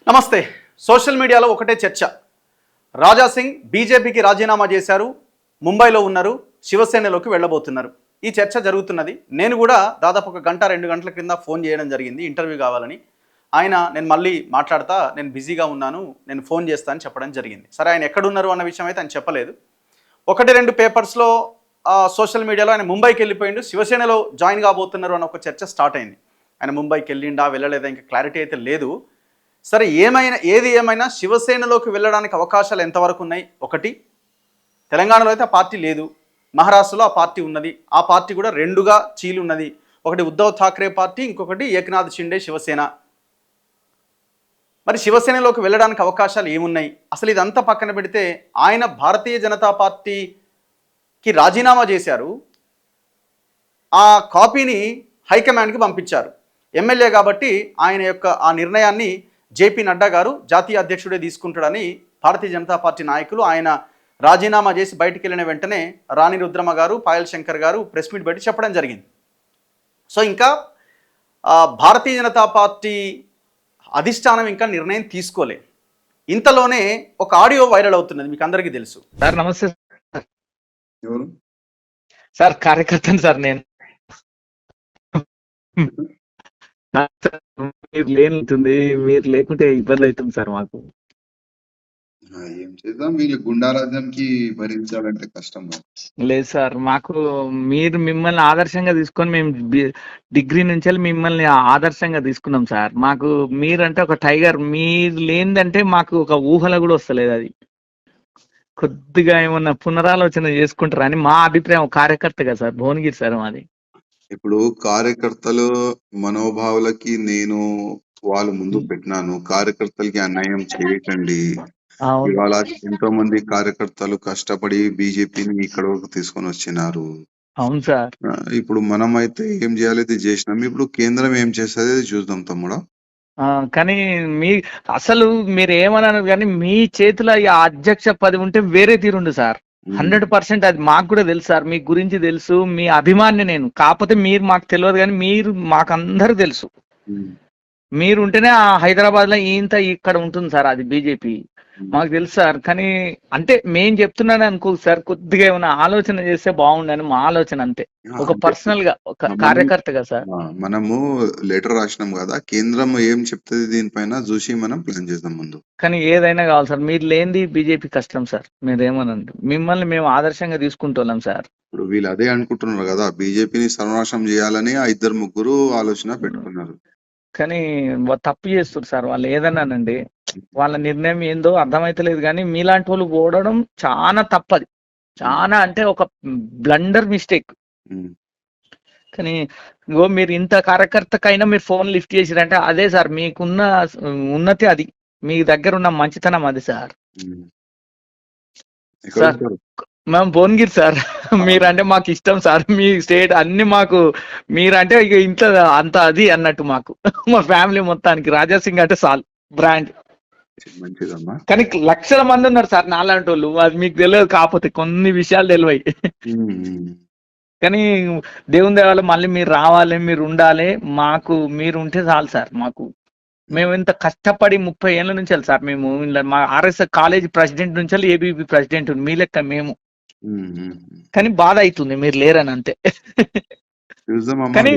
నమస్తే. సోషల్ మీడియాలో ఒకటే చర్చ. రాజా సింగ్ బీజేపీకి రాజీనామా చేశారు, ముంబైలో ఉన్నారు, శివసేనలోకి వెళ్ళబోతున్నారు. ఈ చర్చ జరుగుతున్నది. నేను కూడా దాదాపు ఒక గంట 2 గంటల క్రింద ఫోన్ చేయడం జరిగింది ఇంటర్వ్యూ కావాలని. నేను మళ్ళీ మాట్లాడతా, నేను బిజీగా ఉన్నాను, నేను ఫోన్ చేస్తా అని చెప్పడం జరిగింది. సరే, ఆయన ఎక్కడున్నారు అన్న విషయం అయితే ఆయన చెప్పలేదు. 1-2 పేపర్స్లో సోషల్ మీడియాలో ఆయన ముంబైకి వెళ్ళిపోయిండు, శివసేనలో జాయిన్ కాబోతున్నారు అన్న ఒక చర్చ స్టార్ట్ అయింది. ఆయన ముంబైకి వెళ్ళిండా వెళ్ళలేదా ఇంకా క్లారిటీ అయితే లేదు. సరే, ఏది ఏమైనా శివసేనలోకి వెళ్ళడానికి అవకాశాలు ఎంతవరకు ఉన్నాయి? ఒకటి, తెలంగాణలో అయితే ఆ పార్టీ లేదు, మహారాష్ట్రలో ఆ పార్టీ ఉన్నది. ఆ పార్టీ కూడా రెండుగా చీలి ఉన్నది. ఒకటి ఉద్ధవ్ ఠాక్రే పార్టీ, ఇంకొకటి ఏక్నాథ్ షిండే శివసేన. మరి శివసేనలోకి వెళ్ళడానికి అవకాశాలు ఏమున్నాయి? అసలు ఇదంతా పక్కన పెడితే ఆయన భారతీయ జనతా పార్టీకి రాజీనామా చేశారు, ఆ కాపీని హైకమాండ్కి పంపించారు. ఎమ్మెల్యే కాబట్టి ఆయన యొక్క ఆ నిర్ణయాన్ని జేపీ నడ్డా గారు జాతీయ అధ్యక్షుడే తీసుకుంటాడని భారతీయ జనతా పార్టీ నాయకులు, ఆయన రాజీనామా చేసి బయటికి వెళ్ళిన వెంటనే రాణి రుద్రమ గారు, పాయల్ శంకర్ గారు ప్రెస్ మీట్ పెట్టి చెప్పడం జరిగింది. సో ఇంకా భారతీయ జనతా పార్టీ అధిష్టానం ఇంకా నిర్ణయం తీసుకోలే. ఇంతలోనే ఒక ఆడియో వైరల్ అవుతున్నది, మీకు అందరికీ తెలుసు. సార్ నమస్తే సార్, కార్యకర్తను సార్ నేను. మీరు లేనుంటుంది, మీరు లేకుంటే ఇబ్బంది అవుతుంది సార్ మాకు. ఏం చేద్దాం, వీళ్ళు గుండారాజ్యంకి భరించాలంటే కష్టం. లేదు సార్, మాకు మీరు మిమ్మల్ని ఆదర్శంగా తీసుకొని మేము డిగ్రీ నుంచి మిమ్మల్ని ఆదర్శంగా తీసుకున్నాం సార్. మాకు మీరంటే ఒక టైగర్, మీరు లేనిదంటే మాకు ఒక ఊహలో కూడా వస్తలేదు. అది కొద్దిగా ఏమన్నా పునరాలోచన చేసుకుంటారని మా అభిప్రాయం కార్యకర్తగా సార్, భువనగిరి సార్ మాది. ఇప్పుడు కార్యకర్తలు మనోభావాలకి నేను వాళ్ళు ముందు పెట్టినాను, కార్యకర్తలకి అన్యాయం చేయకండి. ఇవాళ ఎంతో మంది కార్యకర్తలు కష్టపడి బీజేపీని ఇక్కడ వరకు తీసుకొని వచ్చినారు. అవును సార్. ఇప్పుడు మనం అయితే ఏం చేయాలి ఇది చేసినాం, ఇప్పుడు కేంద్రం ఏం చేస్తుంది చూద్దాం తమ్ముడా. కానీ అసలు మీరు ఏమన్నారు కానీ మీ చేతిలో ఈ అధ్యక్ష పదవి ఉంటే వేరే తీరుండు సార్. 100% అది మాకు కూడా తెలుసు సార్, మీ గురించి తెలుసు, మీ అభిమాని నేను. కాకపోతే మీరు మాకు తెలియదు కానీ మీరు మాకు అందరూ తెలుసు. మీరు ఉంటేనే హైదరాబాద్ లో ఇంత ఇక్కడ ఉంటుంది సార్, అది బీజేపీ మాకు తెలుసు సార్. కానీ అంటే మేం చెప్తున్నాను అనుకో సార్, కొద్దిగా ఏమైనా ఆలోచన చేస్తే బాగుండని మా ఆలోచన, అంతే. ఒక పర్సనల్ గా, ఒక కార్యకర్తగా సార్. మనము లెటర్ రాసినాం కదా, కేంద్రం ఏం చెప్తుంది దీనిపైన చూసి మనం ప్లాన్ చేద్దాం ముందు. కానీ ఏదైనా కావాలి సార్, మీరు లేనిది బీజేపీ కష్టం సార్. మీరేమనండి, మిమ్మల్ని మేము ఆదర్శంగా తీసుకుంటున్నాం సార్. ఇప్పుడు వీళ్ళు అదే అనుకుంటున్నారు కదా, బీజేపీని సర్వనాశనం చేయాలని ఆ 2-3 ఆలోచన పెట్టుకున్నారు. కానీ తప్పు చేస్తారు సార్ వాళ్ళు. ఏదన్నానండి, వాళ్ళ నిర్ణయం ఏందో అర్థమైతలేదు. కానీ మీలాంటి వాళ్ళు ఓడడం చాలా తప్పది, చాలా అంటే ఒక బ్లండర్ మిస్టేక్. కానీ మీరు ఇంత కార్యకర్తకైనా మీరు ఫోన్ లిఫ్ట్ చేసిరంటే అదే సార్ మీకున్న ఉన్నతి, అది మీ దగ్గర ఉన్న మంచితనం, అది సార్. సార్ మేము భువనగిరి సార్, మీరంటే మాకు ఇష్టం సార్. మీ స్టేట్ అన్ని మాకు మీరంటే ఇక ఇంట్లో అంత అది అన్నట్టు మాకు. మా ఫ్యామిలీ మొత్తానికి రాజా సింగ్ అంటే సాల్ బ్రాండ్. కానీ లక్షల మంది ఉన్నారు సార్ నాలాంటి వాళ్ళు, అది మీకు తెలియదు. కాకపోతే కొన్ని విషయాలు తెలివాయి. కానీ దేవుని దేవాల మళ్ళీ మీరు రావాలి, మీరు ఉండాలి, మాకు మీరు ఉంటే చాలు సార్. మాకు మేము ఇంత కష్టపడి 30 ఏళ్ళ నుంచి సార్, మేము మా ఆర్ఎస్ఎస్ కాలేజ్ ప్రెసిడెంట్ నుంచి ఏబీపీ ప్రెసిడెంట్, మీ లెక్క మేము. కానీ బాధ అవుతుంది మీరు లేరని, అంతే. కానీ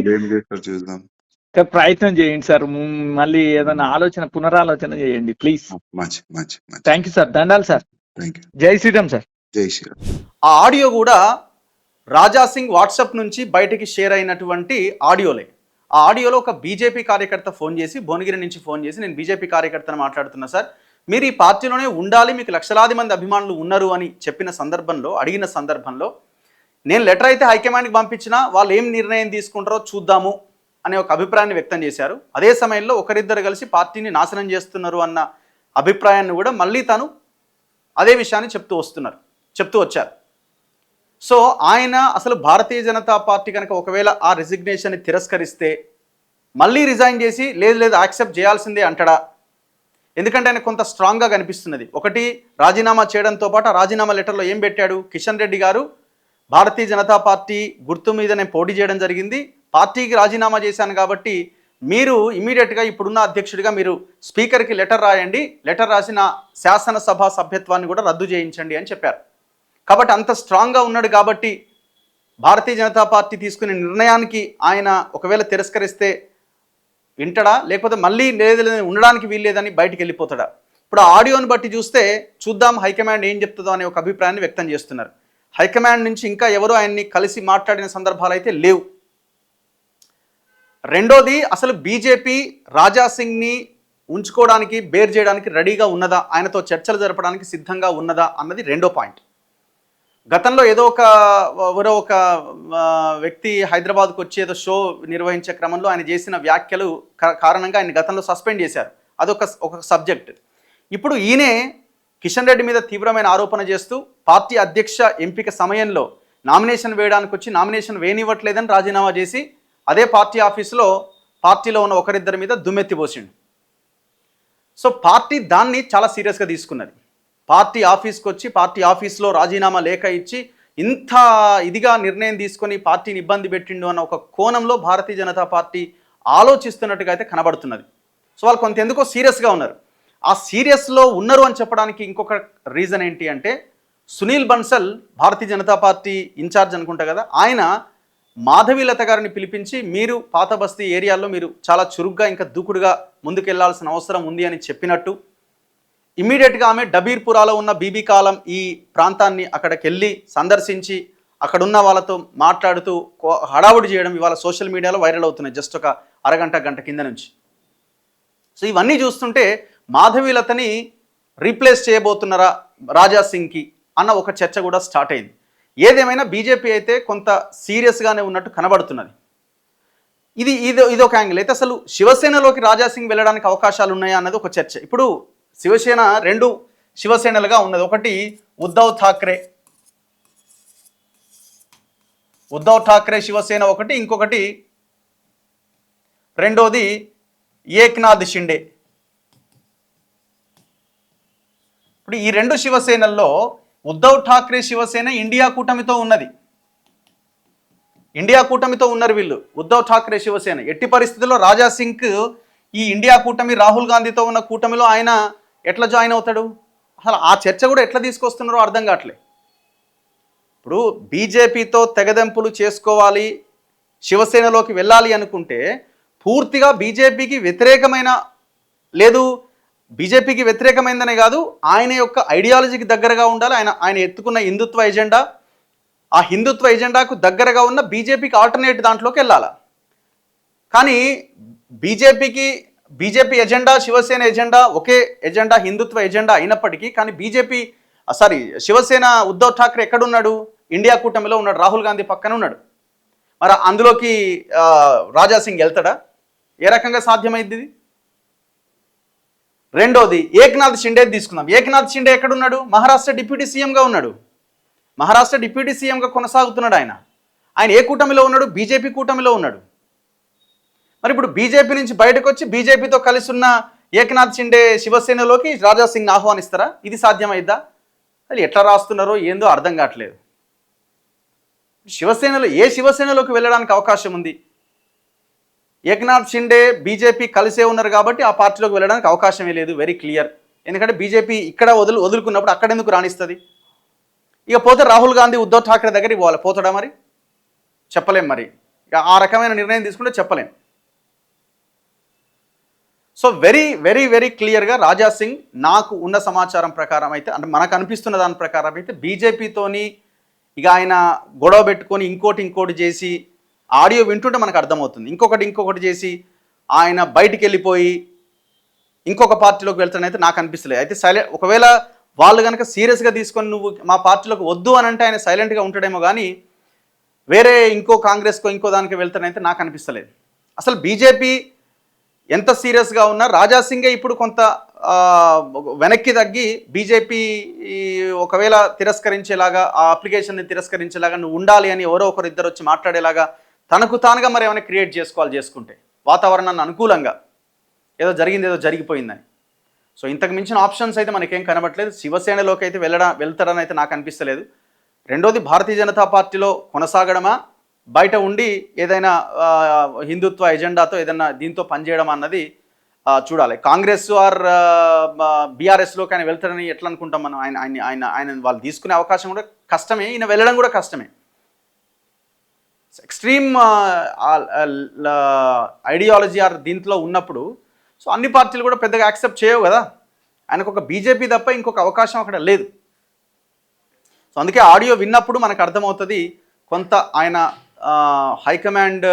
ప్రయత్నం చేయండి సార్, మళ్ళీ ఏదైనా పునరాలోచన చేయండి ప్లీజ్. థ్యాంక్ యూ సార్, దండాలు సార్. జై శ్రీరామ్ సార్. జై శ్రీరామ్. ఆ ఆడియో కూడా రాజా సింగ్ వాట్సాప్ నుంచి బయటికి షేర్ అయినటువంటి ఆడియోలే. ఆ ఆడియోలో ఒక బీజేపీ కార్యకర్త ఫోన్ చేసి, భువనగిరి నుంచి ఫోన్ చేసి, నేను బీజేపీ కార్యకర్తను మాట్లాడుతున్నా సార్, మీరు ఈ పార్టీలోనే ఉండాలి, మీకు లక్షలాది మంది అభిమానులు ఉన్నారు అని చెప్పిన సందర్భంలో, అడిగిన సందర్భంలో, నేను లెటర్ అయితే హైకమాండ్కి పంపించినా వాళ్ళు ఏం నిర్ణయం తీసుకుంటారో చూద్దాము అనే ఒక అభిప్రాయాన్ని వ్యక్తం చేశారు. అదే సమయంలో ఒకరిద్దరు కలిసి పార్టీని నాశనం చేస్తున్నారు అన్న అభిప్రాయాన్ని కూడా మళ్ళీ తను అదే విషయాన్ని చెప్తూ వచ్చారు. సో ఆయన అసలు భారతీయ జనతా పార్టీ కనుక ఒకవేళ ఆ రెసిగ్నేషన్ని తిరస్కరిస్తే మళ్ళీ రిజైన్ చేసి లేదు యాక్సెప్ట్ చేయాల్సిందే అంటాడా? ఎందుకంటే ఆయన కొంత స్ట్రాంగ్గా కనిపిస్తున్నది. ఒకటి, రాజీనామా చేయడంతో పాటు ఆ రాజీనామా లెటర్లో ఏం పెట్టాడు, కిషన్ రెడ్డి గారు భారతీయ జనతా పార్టీ గుర్తు మీద నేను పోటీ చేయడం జరిగింది, పార్టీకి రాజీనామా చేశాను కాబట్టి మీరు ఇమీడియట్గా ఇప్పుడున్న అధ్యక్షుడిగా మీరు స్పీకర్కి లెటర్ రాయండి, లెటర్ రాసి నా శాసనసభ సభ్యత్వాన్ని కూడా రద్దు చేయించండి అని చెప్పారు. కాబట్టి అంత స్ట్రాంగ్గా ఉన్నాడు కాబట్టి భారతీయ జనతా పార్టీ తీసుకునే నిర్ణయానికి ఆయన ఒకవేళ తిరస్కరిస్తే వింటడా, లేకపోతే మళ్ళీ లేదు ఉండడానికి వీల్లేదని బయటికి వెళ్ళిపోతాడా? ఇప్పుడు ఆ ఆడియోని బట్టి చూస్తే చూద్దాం హైకమాండ్ ఏం చెప్తుందో అనే ఒక అభిప్రాయాన్ని వ్యక్తం చేస్తున్నారు. హైకమాండ్ నుంచి ఇంకా ఎవరు ఆయన్ని కలిసి మాట్లాడిన సందర్భాలు అయితే లేవు. రెండోది, అసలు బీజేపీ రాజాసింగ్ని ఉంచుకోవడానికి, బేర్ చేయడానికి రెడీగా ఉన్నదా, ఆయనతో చర్చలు జరపడానికి సిద్ధంగా ఉన్నదా అన్నది రెండో పాయింట్. గతంలో ఎవరో ఒక వ్యక్తి హైదరాబాద్కు వచ్చి ఏదో షో నిర్వహించే క్రమంలో ఆయన చేసిన వ్యాఖ్యలు కారణంగా ఆయన గతంలో సస్పెండ్ చేశారు. అదొక సబ్జెక్ట్. ఇప్పుడు ఈయనే కిషన్ రెడ్డి మీద తీవ్రమైన ఆరోపణ చేస్తూ పార్టీ అధ్యక్ష ఎంపిక సమయంలో నామినేషన్ వేయడానికి వచ్చి నామినేషన్ వేయనివ్వట్లేదని రాజీనామా చేసి అదే పార్టీ ఆఫీసులో పార్టీలో ఉన్న ఒకరిద్దరి మీద దుమ్మెత్తిపోసిండు. సో పార్టీ దాన్ని చాలా సీరియస్గా తీసుకున్నది. పార్టీ ఆఫీస్కి వచ్చి పార్టీ ఆఫీస్లో రాజీనామా లేఖ ఇచ్చి ఇంత ఇదిగా నిర్ణయం తీసుకొని పార్టీని ఇబ్బంది పెట్టిండు అన్న ఒక కోణంలో భారతీయ జనతా పార్టీ ఆలోచిస్తున్నట్టుగా అయితే కనబడుతున్నది. సో వాళ్ళు కొంత ఎందుకో సీరియస్గా ఉన్నారు. ఆ సీరియస్లో ఉన్నారు అని చెప్పడానికి ఇంకొక రీజన్ ఏంటి అంటే, సునీల్ బన్సల్ భారతీయ జనతా పార్టీ ఇన్ఛార్జ్ అనుకుంటా కదా, ఆయన మాధవీలత గారిని పిలిపించి మీరు పాత బస్తీ ఏరియాల్లో మీరు చాలా చురుగ్గా ఇంకా దూకుడుగా ముందుకెళ్లాల్సిన అవసరం ఉంది అని చెప్పినట్టు, ఇమ్మీడియట్గా ఆమె డబీర్పురాలో ఉన్న బీబీ కాలం ఈ ప్రాంతాన్ని అక్కడికి వెళ్ళి సందర్శించి అక్కడున్న వాళ్ళతో మాట్లాడుతూ హడావుడి చేయడం ఇవాళ సోషల్ మీడియాలో వైరల్ అవుతున్నాయి జస్ట్ ఒక గంట కింద నుంచి. సో ఇవన్నీ చూస్తుంటే మాధవీలతని రీప్లేస్ చేయబోతున్నారా రాజాసింగ్కి అన్న ఒక చర్చ కూడా స్టార్ట్ అయింది. ఏదేమైనా బీజేపీ అయితే కొంత సీరియస్గానే ఉన్నట్టు కనబడుతున్నది. ఇది ఒక యాంగిల్ అయితే, అసలు శివసేనలోకి రాజాసింగ్ వెళ్ళడానికి అవకాశాలు ఉన్నాయా అన్నది ఒక చర్చ. ఇప్పుడు శివసేన రెండు శివసేనలుగా ఉన్నది. ఒకటి ఉద్ధవ్ ఠాక్రే శివసేన ఒకటి, ఇంకొకటి రెండోది ఏక్నాథ్ షిండే. ఇప్పుడు ఈ రెండు శివసేనల్లో ఉద్ధవ్ ఠాక్రే శివసేన ఇండియా కూటమితో ఉన్నది. ఇండియా కూటమితో ఉన్నారు వీళ్ళు. ఉద్ధవ్ ఠాక్రే శివసేన ఎట్టి పరిస్థితుల్లో రాజాసింగ్ ఈ ఇండియా కూటమి రాహుల్ గాంధీతో ఉన్న కూటమిలో ఆయన ఎట్లా జాయిన్ అవుతాడు? అసలు ఆ చర్చ కూడా ఎట్లా తీసుకొస్తున్నారో అర్థం కావట్లే. ఇప్పుడు బీజేపీతో తెగదెంపులు చేసుకోవాలి, శివసేనలోకి వెళ్ళాలి అనుకుంటే పూర్తిగా బీజేపీకి వ్యతిరేకమైన, లేదు బీజేపీకి వ్యతిరేకమైందనే కాదు, ఆయన యొక్క ఐడియాలజీకి దగ్గరగా ఉండాలి. ఆయన ఎత్తుకున్న హిందుత్వ ఎజెండా, ఆ హిందుత్వ ఎజెండాకు దగ్గరగా ఉన్న బీజేపీకి ఆల్టర్నేట్ దాంట్లోకి వెళ్ళాలి. కానీ బీజేపీ ఎజెండా, శివసేన ఎజెండా ఒకే ఎజెండా, హిందుత్వ ఎజెండా అయినప్పటికీ కానీ శివసేన ఉద్ధవ్ ఠాక్రే ఎక్కడున్నాడు? ఇండియా కూటమిలో ఉన్నాడు, రాహుల్ గాంధీ పక్కన ఉన్నాడు. మరి అందులోకి రాజాసింగ్ వెళ్తాడా? ఏ రకంగా సాధ్యమైంది ఇది? రెండోది ఏక్నాథ్ షిండే తీసుకుందాం. ఏక్నాథ్ షిండే ఎక్కడున్నాడు? మహారాష్ట్ర డిప్యూటీ సీఎంగా ఉన్నాడు. మహారాష్ట్ర డిప్యూటీ సీఎంగా కొనసాగుతున్నాడు. ఆయన ఏ కూటమిలో ఉన్నాడు? బీజేపీ కూటమిలో ఉన్నాడు. మరి ఇప్పుడు బీజేపీ నుంచి బయటకు వచ్చి బీజేపీతో కలిసి ఉన్న ఏక్నాథ్ షిండే శివసేనలోకి రాజాసింగ్ ఆహ్వానిస్తారా? ఇది సాధ్యమైద్దా? అది ఎట్లా రాస్తున్నారో ఏందో అర్థం కావట్లేదు. శివసేనలోకి వెళ్ళడానికి అవకాశం ఉంది. ఏక్నాథ్ షిండే బీజేపీ కలిసే ఉన్నారు కాబట్టి ఆ పార్టీలోకి వెళ్ళడానికి అవకాశమే లేదు, వెరీ క్లియర్. ఎందుకంటే బీజేపీ ఇక్కడ వదులుకున్నప్పుడు అక్కడ ఎందుకు రాణిస్తుంది? ఇక పోతే రాహుల్ గాంధీ ఉద్ధవ్ ఠాక్రే దగ్గరికి పోవాలి. పోతాడా? మరి చెప్పలేం. మరి ఇక ఆ రకమైన నిర్ణయం తీసుకుంటే చెప్పలేం. సో వెరీ వెరీ వెరీ క్లియర్గా రాజాసింగ్ నాకు ఉన్న సమాచారం ప్రకారం అయితే, అంటే మనకు అనిపిస్తున్న దాని ప్రకారం అయితే బీజేపీతోని ఇక ఆయన గొడవ పెట్టుకొని ఇంకోటి చేసి, ఆడియో వింటుంటే మనకు అర్థమవుతుంది, ఇంకొకటి చేసి ఆయన బయటికి వెళ్ళిపోయి ఇంకొక పార్టీలోకి వెళ్తానైతే నాకు అనిపిస్తలేదు. అయితే ఒకవేళ వాళ్ళు కనుక సీరియస్గా తీసుకొని నువ్వు మా పార్టీలోకి వద్దు అని అంటే ఆయన సైలెంట్గా ఉంటాడేమో, కానీ వేరే ఇంకో కాంగ్రెస్కో ఇంకో దానికి వెళ్తానైతే నాకు అనిపిస్తలేదు. అసలు బీజేపీ ఎంత సీరియస్గా ఉన్నా రాజాసింగే ఇప్పుడు కొంత వెనక్కి తగ్గి బీజేపీ ఒకవేళ తిరస్కరించేలాగా, ఆ అప్లికేషన్ని తిరస్కరించేలాగా నువ్వు ఉండాలి అని ఎవరో ఇద్దరు వచ్చి మాట్లాడేలాగా తనకు తానుగా మరి ఏమైనా క్రియేట్ చేసుకుంటే వాతావరణాన్ని అనుకూలంగా ఏదో జరిగిపోయిందని. సో ఇంతకు మించిన ఆప్షన్స్ అయితే మనకేం కనబట్లేదు. శివసేనలోకి అయితే వెళ్తాడని అయితే నాకు అనిపిస్తలేదు. రెండోది భారతీయ జనతా పార్టీలో కొనసాగడమా, బయట ఉండి ఏదైనా హిందుత్వ ఎజెండాతో ఏదైనా దీంతో పనిచేయడం అన్నది చూడాలి. కాంగ్రెస్ ఆర్ బీఆర్ఎస్లోకి ఆయన వెళ్తాడని ఎట్లా అనుకుంటాం మనం? ఆయన వాళ్ళు తీసుకునే అవకాశం కూడా కష్టమే, ఈయన వెళ్ళడం కూడా కష్టమే. ఎక్స్ట్రీమ్ ఐడియాలజీ ఆర్ దీంట్లో ఉన్నప్పుడు సో అన్ని పార్టీలు కూడా పెద్దగా యాక్సెప్ట్ చేయవు కదా. ఆయనకు ఒక బీజేపీ తప్ప ఇంకొక అవకాశం అక్కడ లేదు. సో అందుకే ఆడియో విన్నప్పుడు మనకు అర్థమవుతుంది కొంత ఆయన హైకమాండ్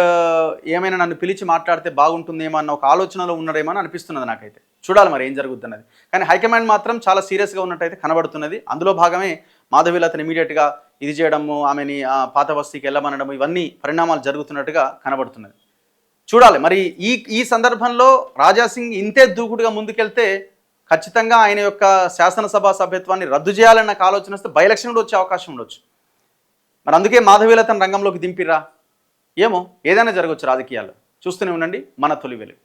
ఏమైనా నన్ను పిలిచి మాట్లాడితే బాగుంటుందేమో అన్న ఒక ఆలోచనలో ఉన్నాడేమో అని అనిపిస్తున్నది నాకైతే. చూడాలి మరి ఏం జరుగుతుంది అన్నది. కానీ హైకమాండ్ మాత్రం చాలా సీరియస్గా ఉన్నట్టయితే కనబడుతున్నది. అందులో భాగమే మాధవీలతను ఇమీడియట్గా ఇది చేయడము, ఆమెని పాత బస్తీకి వెళ్ళమనడము, ఇవన్నీ పరిణామాలు జరుగుతున్నట్టుగా కనబడుతున్నది. చూడాలి మరి ఈ సందర్భంలో రాజాసింగ్ ఇంతే దూకుడుగా ముందుకెళ్తే ఖచ్చితంగా ఆయన యొక్క శాసనసభ సభ్యత్వాన్ని రద్దు చేయాలన్న ఆలోచన వస్తే బై ఎలక్షన్ కూడా వచ్చే అవకాశం ఉండొచ్చు. మరి అందుకే మాధవీలతను రంగంలోకి దింపిరా ఏమో, ఏదైనా జరగవచ్చు రాజకీయాల్లో. చూస్తూనే ఉండండి మన తొలి వెలుగు.